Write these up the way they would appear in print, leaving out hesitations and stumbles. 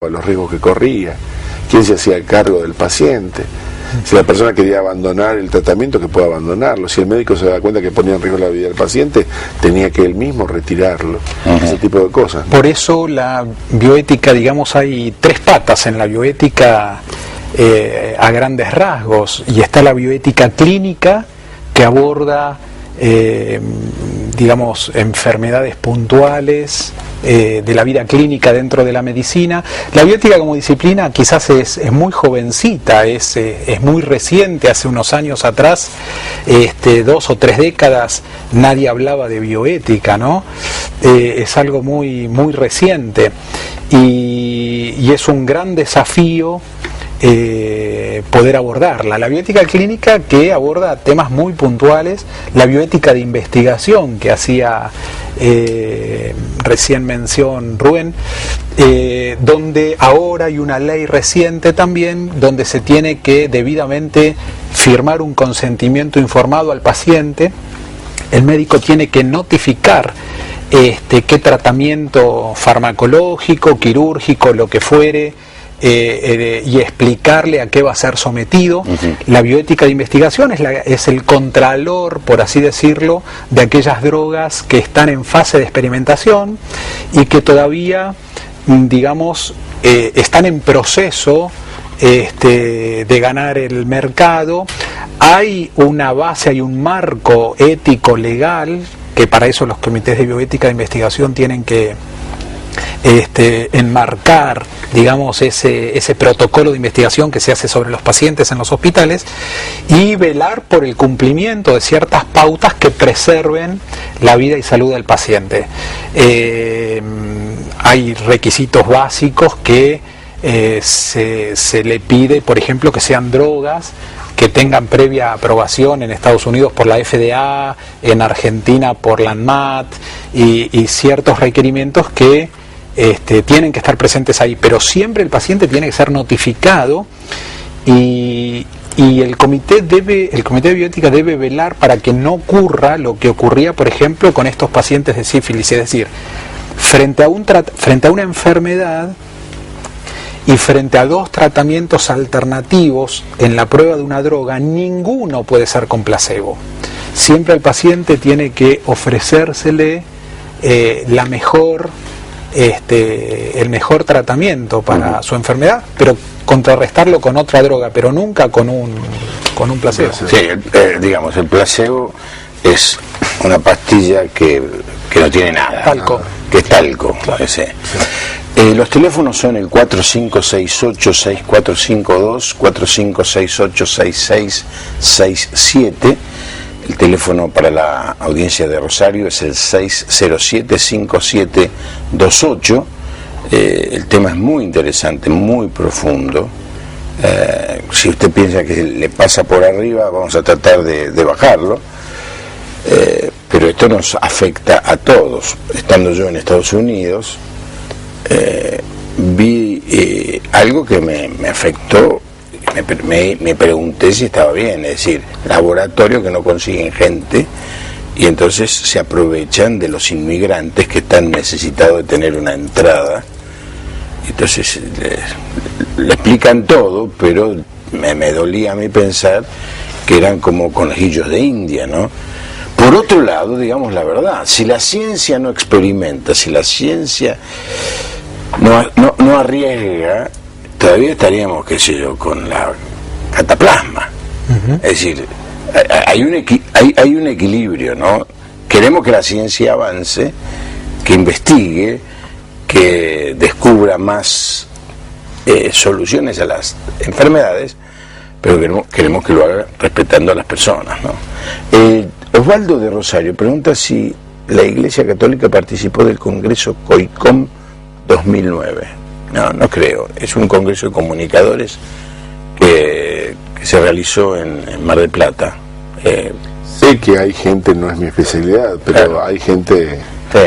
los riesgos que corría, quién se hacía cargo del paciente, si la persona quería abandonar el tratamiento, que pueda abandonarlo, si el médico se da cuenta que ponía en riesgo la vida del paciente, tenía que él mismo retirarlo, ese tipo de cosas. Por eso la bioética, digamos, hay tres patas en la bioética a grandes rasgos, y está la bioética clínica, que aborda digamos, enfermedades puntuales de la vida clínica dentro de la medicina. La bioética como disciplina quizás es muy jovencita, es muy reciente. Hace unos años atrás, 2 o 3 décadas, nadie hablaba de bioética, ¿no? Es algo muy, muy reciente, y es un gran desafío poder abordarla. La bioética clínica, que aborda temas muy puntuales, la bioética de investigación, que hacía recién mención Rubén, donde ahora hay una ley reciente también, donde se tiene que debidamente firmar un consentimiento informado al paciente. El médico tiene que notificar qué tratamiento farmacológico, quirúrgico, lo que fuere, y explicarle a qué va a ser sometido. La bioética de investigación es el contralor, por así decirlo, de aquellas drogas que están en fase de experimentación y que todavía, digamos, están en proceso de ganar el mercado. Hay una base, hay un marco ético legal, que para eso los comités de bioética de investigación tienen que enmarcar, digamos, ese protocolo de investigación que se hace sobre los pacientes en los hospitales, y velar por el cumplimiento de ciertas pautas que preserven la vida y salud del paciente. Hay requisitos básicos que se le pide, por ejemplo, que sean drogas que tengan previa aprobación en Estados Unidos por la FDA, en Argentina por la ANMAT, y ciertos requerimientos que tienen que estar presentes ahí, pero siempre el paciente tiene que ser notificado, y el comité de bioética debe velar para que no ocurra lo que ocurría, por ejemplo, con estos pacientes de sífilis. Es decir, frente a una enfermedad y frente a 2 tratamientos alternativos en la prueba de una droga, ninguno puede ser con placebo. Siempre al paciente tiene que ofrecérsele el mejor tratamiento para su enfermedad, pero contrarrestarlo con otra droga, pero nunca con un placebo. Sí, digamos, el placebo es una pastilla que no tiene nada, talco, que es talco. Claro. Los teléfonos son el 4568-6452, 4568-6667. El teléfono para la audiencia de Rosario es el 607-5728. El tema es muy interesante, muy profundo. Si usted piensa que le pasa por arriba, vamos a tratar de bajarlo. Pero esto nos afecta a todos. Estando yo en Estados Unidos, vi algo que me afectó. Me pregunté si estaba bien, es decir, laboratorios que no consiguen gente y entonces se aprovechan de los inmigrantes que están necesitados de tener una entrada. Entonces le explican todo, pero me dolía a mí pensar que eran como conejillos de India, ¿no? Por otro lado, digamos la verdad, si la ciencia no experimenta, si la ciencia no arriesga, todavía estaríamos, qué sé yo, con la cataplasma. Es decir, hay un equilibrio, ¿no? Queremos que la ciencia avance, que investigue, que descubra más soluciones a las enfermedades, pero queremos que lo haga respetando a las personas, ¿no? Osvaldo de Rosario pregunta si la Iglesia Católica participó del Congreso COICOM 2009. No creo. Es un congreso de comunicadores que se realizó en Mar del Plata. Sé que hay gente, no es mi especialidad, pero claro, hay gente... Sí.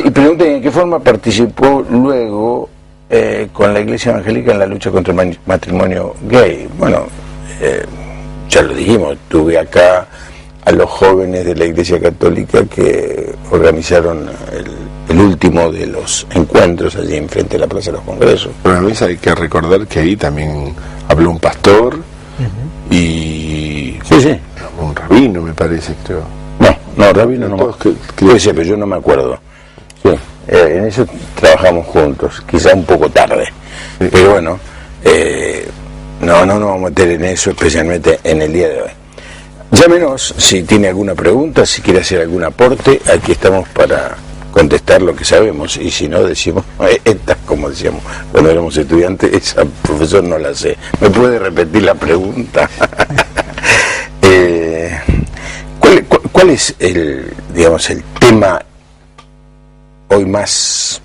Y pregunten en qué forma participó luego con la Iglesia Evangélica en la lucha contra el matrimonio gay. Bueno, ya lo dijimos, tuve acá a los jóvenes de la Iglesia Católica que organizaron el último de los encuentros allí enfrente de la Plaza de los Congresos. Pero a veces hay que recordar que ahí también habló un pastor y Sí. un rabino, me parece, creo. No, rabino no. Puede ser, pero yo no me acuerdo. Sí, en eso trabajamos juntos, quizá un poco tarde. Sí. Pero bueno, no nos vamos a meter en eso, especialmente en el día de hoy. Llámenos si tiene alguna pregunta, si quiere hacer algún aporte, aquí estamos para contestar lo que sabemos, y si no decimos, esta, como decíamos cuando éramos estudiantes, esa profesor no la sé. ¿Me puede repetir la pregunta? ¿Cuál es el tema hoy más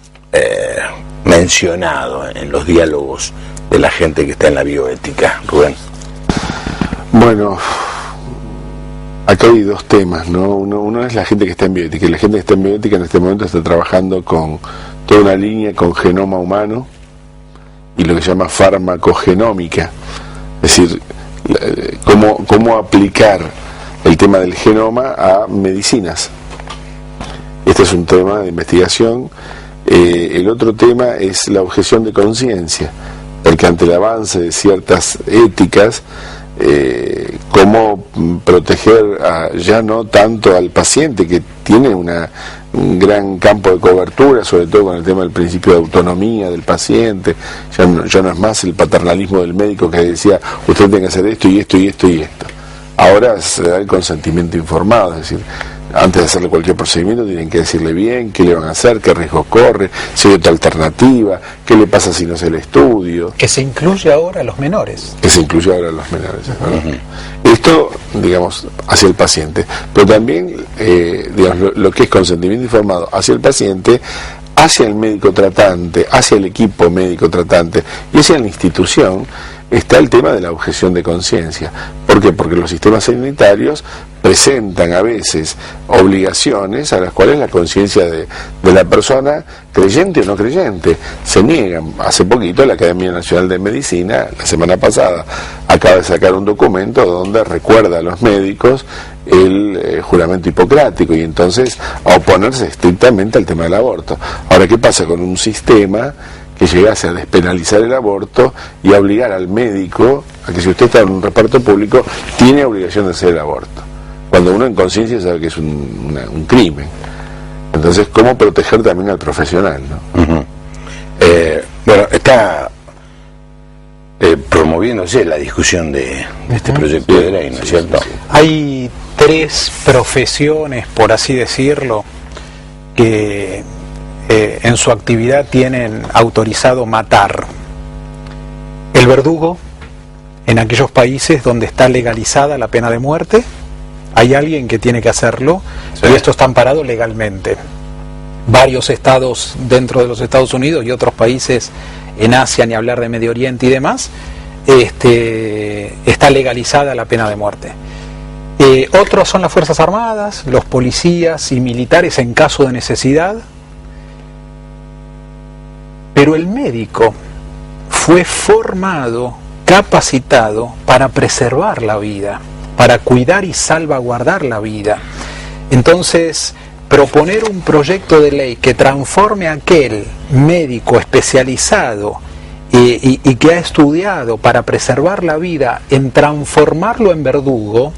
mencionado en los diálogos de la gente que está en la bioética, Rubén? Bueno, acá hay dos temas, ¿no? Uno es la gente que está en bioética, y la gente que está en bioética en este momento está trabajando con toda una línea con genoma humano y lo que se llama farmacogenómica, es decir, cómo aplicar el tema del genoma a medicinas. Este es un tema de investigación. El otro tema es la objeción de conciencia, el que ante el avance de ciertas éticas, cómo proteger ya no tanto al paciente, que tiene un gran campo de cobertura, sobre todo con el tema del principio de autonomía del paciente. Ya no es más el paternalismo del médico que decía usted tiene que hacer esto y esto y esto y esto. Ahora se da el consentimiento informado, es decir, antes de hacerle cualquier procedimiento tienen que decirle bien qué le van a hacer, qué riesgos corre, si hay otra alternativa, qué le pasa si no hace el estudio. Que se incluye ahora a los menores. Que se incluye ahora a los menores. Esto, digamos, hacia el paciente. Pero también, digamos, lo que es consentimiento informado hacia el paciente, hacia el médico tratante, hacia el equipo médico tratante y hacia la institución, está el tema de la objeción de conciencia. ¿Por qué? Porque los sistemas sanitarios presentan a veces obligaciones a las cuales la conciencia de la persona, creyente o no creyente, se niegan. Hace poquito la Academia Nacional de Medicina, la semana pasada, acaba de sacar un documento donde recuerda a los médicos el juramento hipocrático y entonces a oponerse estrictamente al tema del aborto. Ahora, ¿qué pasa con un sistema que llegase a despenalizar el aborto y a obligar al médico a que si usted está en un reparto público tiene obligación de hacer el aborto, cuando uno en conciencia sabe que es un crimen? Entonces, ¿cómo proteger también al profesional, ¿no? Bueno, está promoviéndose la discusión de este proyecto de ley, ¿no es cierto? Hay 3 profesiones, por así decirlo, que en su actividad tienen autorizado matar. El verdugo, en aquellos países donde está legalizada la pena de muerte, hay alguien que tiene que hacerlo, sí, y esto está amparado legalmente. Varios estados dentro de los Estados Unidos y otros países en Asia, ni hablar de Medio Oriente y demás, está legalizada la pena de muerte. Otros son las Fuerzas Armadas, los policías y militares en caso de necesidad. Pero el médico fue formado, capacitado para preservar la vida, para cuidar y salvaguardar la vida. Entonces, proponer un proyecto de ley que transforme a aquel médico especializado y que ha estudiado para preservar la vida en transformarlo en verdugo,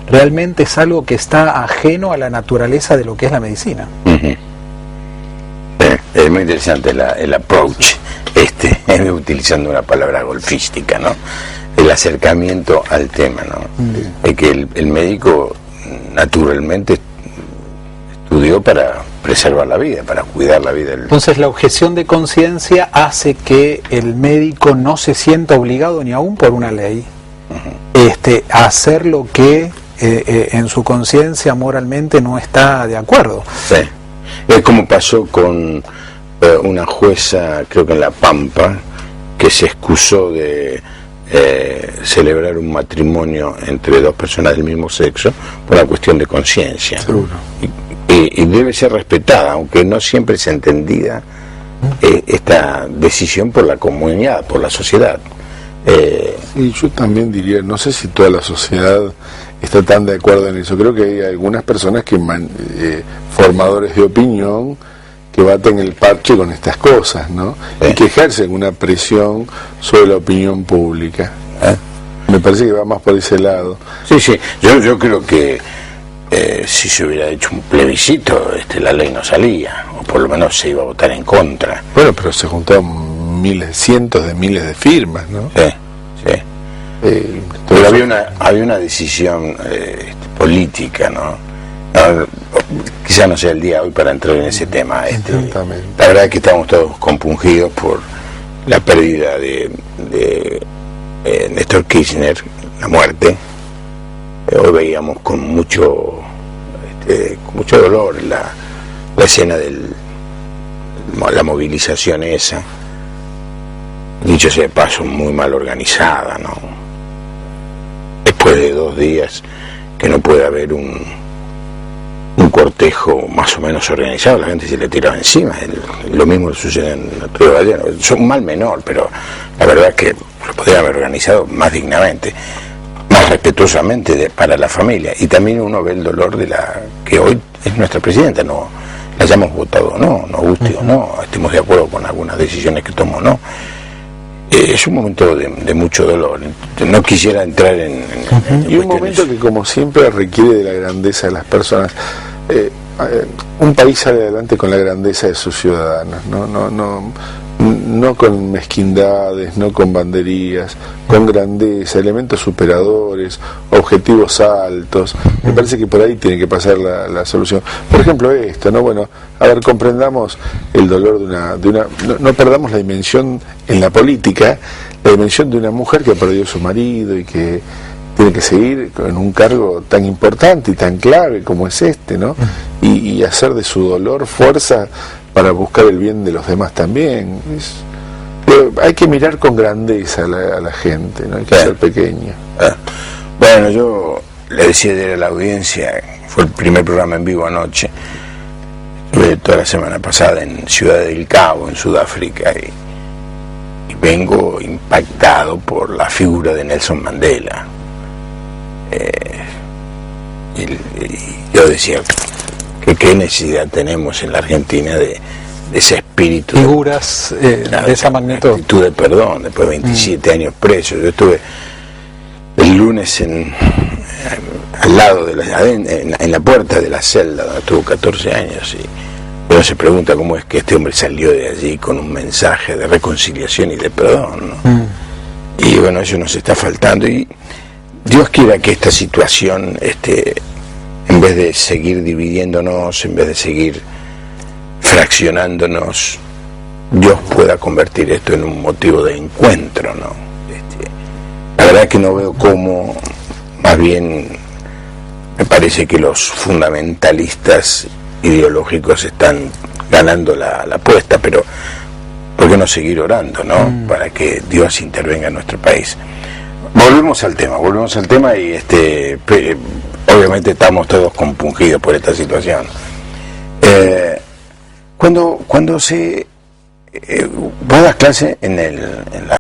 realmente es algo que está ajeno a la naturaleza de lo que es la medicina. Es muy interesante el approach, utilizando una palabra golfística, ¿no? El acercamiento al tema, ¿no? Es que el médico naturalmente estudió para preservar la vida, para cuidar la vida. Entonces la objeción de conciencia hace que el médico no se sienta obligado, ni aún por una ley, a hacer lo que en su conciencia moralmente no está de acuerdo. Sí. Es como pasó con una jueza, creo que en La Pampa, que se excusó de celebrar un matrimonio entre 2 personas del mismo sexo por una cuestión de conciencia. Y debe ser respetada, aunque no siempre se entendida esta decisión por la comunidad, por la sociedad. Y yo también diría, no sé si toda la sociedad está tan de acuerdo en eso. Creo que hay algunas personas que formadores de opinión que baten el parche con estas cosas, ¿no? Y que ejercen una presión sobre la opinión pública. Me parece que va más por ese lado. Sí, yo creo que si se hubiera hecho un plebiscito, la ley no salía, o por lo menos se iba a votar en contra. Bueno, pero se juntaron cientos de miles de firmas, ¿no? Sí. Pero había una decisión política, ¿no? Quizá no sea el día hoy para entrar en ese tema. La verdad es que estamos todos compungidos por la pérdida de Néstor Kirchner, la muerte. Hoy veíamos con mucho dolor la escena de la movilización esa, dicho sea de paso, muy mal organizada, ¿no? Después de 2 días que no puede haber un cortejo más o menos organizado, la gente se le tiraba encima. Lo mismo sucede en Río Gallegos. Es un mal menor, pero la verdad es que lo podría haber organizado más dignamente, más respetuosamente para la familia. Y también uno ve el dolor de la que hoy es nuestra presidenta, no la hayamos votado o no, nos guste o no, estemos de acuerdo con algunas decisiones que tomó o no. Es un momento de mucho dolor. No quisiera entrar en y un momento que, como siempre, requiere de la grandeza de las personas. Un país sale adelante con la grandeza de sus ciudadanos, no con mezquindades, no con banderías, con grandeza, elementos superadores, objetivos altos. Me parece que por ahí tiene que pasar la solución. Por ejemplo, esto, ¿no? Bueno, a ver, comprendamos el dolor de una no perdamos la dimensión en la política, la dimensión de una mujer que ha perdido a su marido y que tiene que seguir en un cargo tan importante y tan clave como es ¿no? Y hacer de su dolor fuerza para buscar el bien de los demás también. Hay que mirar con grandeza a la gente, no hay que ser pequeño. Bueno, yo le decía ayer a la audiencia, fue el primer programa en vivo anoche, estuve toda la semana pasada en Ciudad del Cabo, en Sudáfrica, y vengo impactado por la figura de Nelson Mandela. Y yo decía que qué necesidad tenemos en la Argentina de ese espíritu, figuras de esa magnitud, actitud de perdón después de 27 años preso. Yo estuve el lunes al lado en la puerta de la celda donde estuvo 14 años, y uno se pregunta cómo es que este hombre salió de allí con un mensaje de reconciliación y de perdón, ¿no? Y bueno, eso nos está faltando, y Dios quiera que esta situación, en vez de seguir dividiéndonos, en vez de seguir fraccionándonos, Dios pueda convertir esto en un motivo de encuentro, ¿no? La verdad es que no veo cómo, más bien me parece que los fundamentalistas ideológicos están ganando la apuesta, pero ¿por qué no seguir orando, no? Para que Dios intervenga en nuestro país. Volvemos al tema y obviamente estamos todos compungidos por esta situación. Cuando vos das clase en la